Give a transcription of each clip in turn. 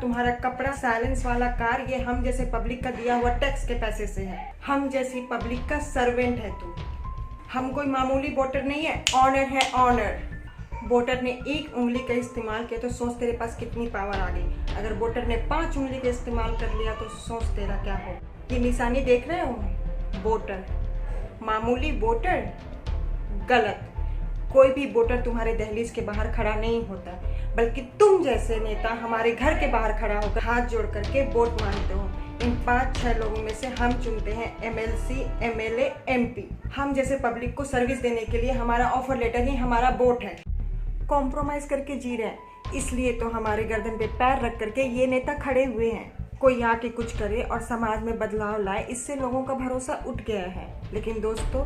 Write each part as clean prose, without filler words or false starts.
तुम्हारा कपड़ा, साइलेंस वाला कार, ये हम जैसे पब्लिक का दिया हुआ टैक्स के पैसे से है। हम जैसी पब्लिक का सर्वेंट है तू। हम कोई मामूली वोटर नहीं है, ऑनर है ऑनर। वोटर ने एक उंगली का इस्तेमाल किया तो सोच तेरे पास कितनी पावर आ गई। अगर वोटर ने 5 उंगली का इस्तेमाल कर लिया तो सोच तेरा क्या हो। ये निशानी देख रहे हो, वोटर, मामूली वोटर, गलत। कोई भी वोटर तुम्हारे दहलीज के बाहर खड़ा नहीं होता, बल्कि तुम जैसे नेता हमारे घर के बाहर खड़ा होकर हाथ जोड़ करके वोट मांगते हो। इन 5-6 लोगों में से हम चुनते हैं MLC, MLA, MP। हम जैसे पब्लिक को सर्विस देने के लिए हमारा ऑफर लेटर ही हमारा वोट है। कॉम्प्रोमाइज करके जी रहे हैं, इसलिए तो हमारे गर्दन पे पैर रख करके ये नेता खड़े हुए हैं। कोई आके कुछ करे और समाज में बदलाव लाए, इससे लोगों का भरोसा उठ गया है। लेकिन दोस्तों,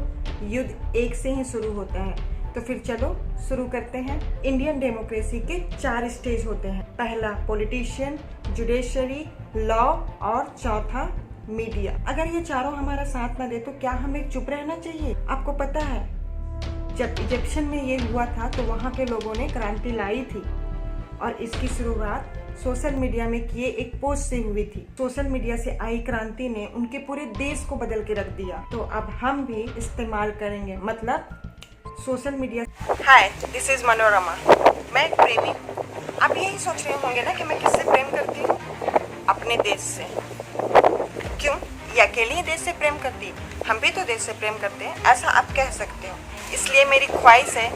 युद्ध एक से ही शुरू होता है। तो फिर चलो शुरू करते हैं। इंडियन डेमोक्रेसी के 4 स्टेज होते हैं। पहला पॉलिटिशियन, जुडिशरी, लॉ और चौथा मीडिया। अगर ये चारों हमारा साथ ना दे तो क्या हमें चुप रहना चाहिए? आपको पता है, जब इजिप्शियन में ये हुआ था तो वहाँ के लोगों ने क्रांति लाई थी और इसकी शुरुआत सोशल मीडिया में किए एक पोस्ट से हुई थी। सोशल मीडिया से आई क्रांति ने उनके पूरे देश को बदल के रख दिया। तो अब हम भी इस्तेमाल करेंगे, मतलब social media. Hi, this is Manorama. मैं एक प्रेमी हूँ। आप यही सोच रहे होंगे ना कि मैं किससे प्रेम करती हूँ? अपने देश से। क्यों? ये अकेली ही देश से प्रेम करती? हम भी तो देश से प्रेम करते हैं, ऐसा आप कह सकते हो। इसलिए मेरी ख्वाहिश है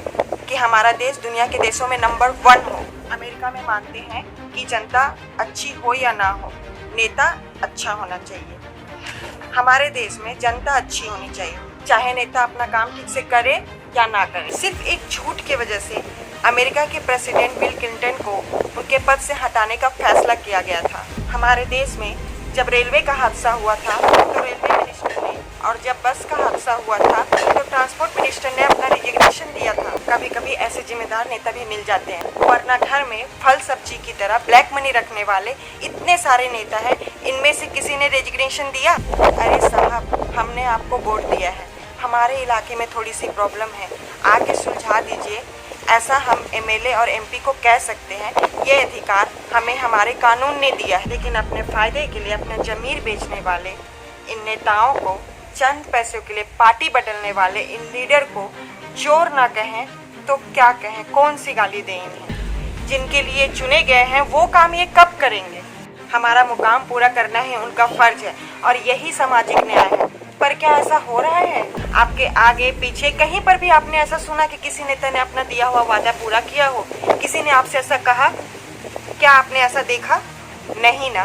कि हमारा देश दुनिया के देशों में नंबर 1 हो। अमेरिका में मानते हैं कि जनता अच्छी हो या ना हो, नेता अच्छा होना चाहिए। हमारे देश में जनता अच्छी होनी चाहिए, चाहे नेता अपना काम ठीक से करे या ना करे। सिर्फ एक झूठ की वजह से अमेरिका के प्रेसिडेंट बिल क्लिंटन को उनके पद से हटाने का फैसला किया गया था। हमारे देश में जब रेलवे का हादसा हुआ था तो रेलवे मिनिस्टर ने, और जब बस का हादसा हुआ था तो ट्रांसपोर्ट मिनिस्टर ने अपना रिजिग्नेशन दिया था। कभी कभी ऐसे जिम्मेदार नेता भी मिल जाते हैं, वरना घर में फल सब्जी की तरह ब्लैक मनी रखने वाले इतने सारे नेता हैं, इनमें से किसी ने रेजिग्नेशन दिया? अरे साहब, हमने आपको वोट दिया है, हमारे इलाके में थोड़ी सी प्रॉब्लम है, आके सुलझा दीजिए, ऐसा हम MLA और MP को कह सकते हैं। ये अधिकार हमें हमारे कानून ने दिया है। लेकिन अपने फायदे के लिए अपना जमीर बेचने वाले इन नेताओं को, चंद पैसों के लिए पार्टी बदलने वाले इन लीडर को चोर ना कहें तो क्या कहें, कौन सी गाली दें इन्हें? जिनके लिए चुने गए हैं वो काम ये कब करेंगे? हमारा मुकाम पूरा करना ही उनका फर्ज है और यही सामाजिक न्याय है। पर क्या ऐसा हो रहा है? आपके आगे पीछे कहीं पर भी आपने ऐसा सुना कि किसी नेता ने अपना दिया हुआ वादा पूरा किया हो? किसी ने आपसे ऐसा कहा? क्या आपने ऐसा देखा? नहीं ना।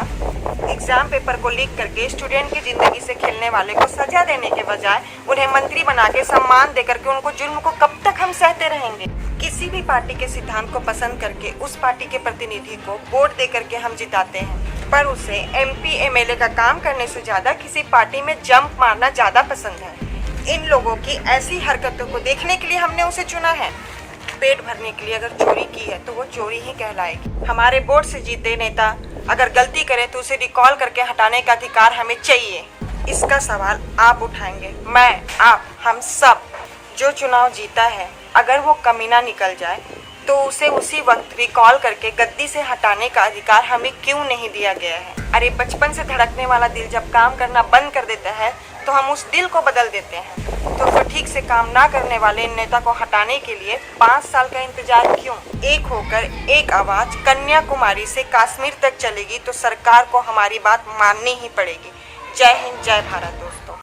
एग्जाम पेपर को लीक करके स्टूडेंट की जिंदगी से खेलने वाले को सजा देने के बजाय उन्हें मंत्री बना के सम्मान दे करके उनको जुल्म को कब तक हम सहते रहेंगे? किसी भी पार्टी के सिद्धांत को पसंद करके उस पार्टी के प्रतिनिधि को वोट दे करके हम जिताते हैं, पर उसे MP MLA का काम करने से ज्यादा किसी पार्टी में जंप मारना ज्यादा पसंद है। इन लोगों की ऐसी हरकतों को देखने के लिए हमने उसे चुना है। पेट भरने के लिए अगर चोरी की है तो वो चोरी ही कहलाएगी। हमारे वोट से जीते नेता अगर गलती करे तो उसे रिकॉल करके हटाने का अधिकार हमें चाहिए। इसका सवाल आप उठाएंगे, मैं, आप, हम सब। जो चुनाव जीता है अगर वो कमीना निकल जाए तो उसे उसी वक्त रिकॉल करके गद्दी से हटाने का अधिकार हमें क्यों नहीं दिया गया है? अरे बचपन से धड़कने वाला दिल जब काम करना बंद कर देता है तो हम उस दिल को बदल देते हैं। तो फिर ठीक से काम ना करने वाले इन नेता को हटाने के लिए 5 साल का इंतजार क्यों? एक होकर एक आवाज कन्याकुमारी से कश्मीर तक चलेगी तो सरकार को हमारी बात माननी ही पड़ेगी। जय हिंद, जय भारत दोस्तों।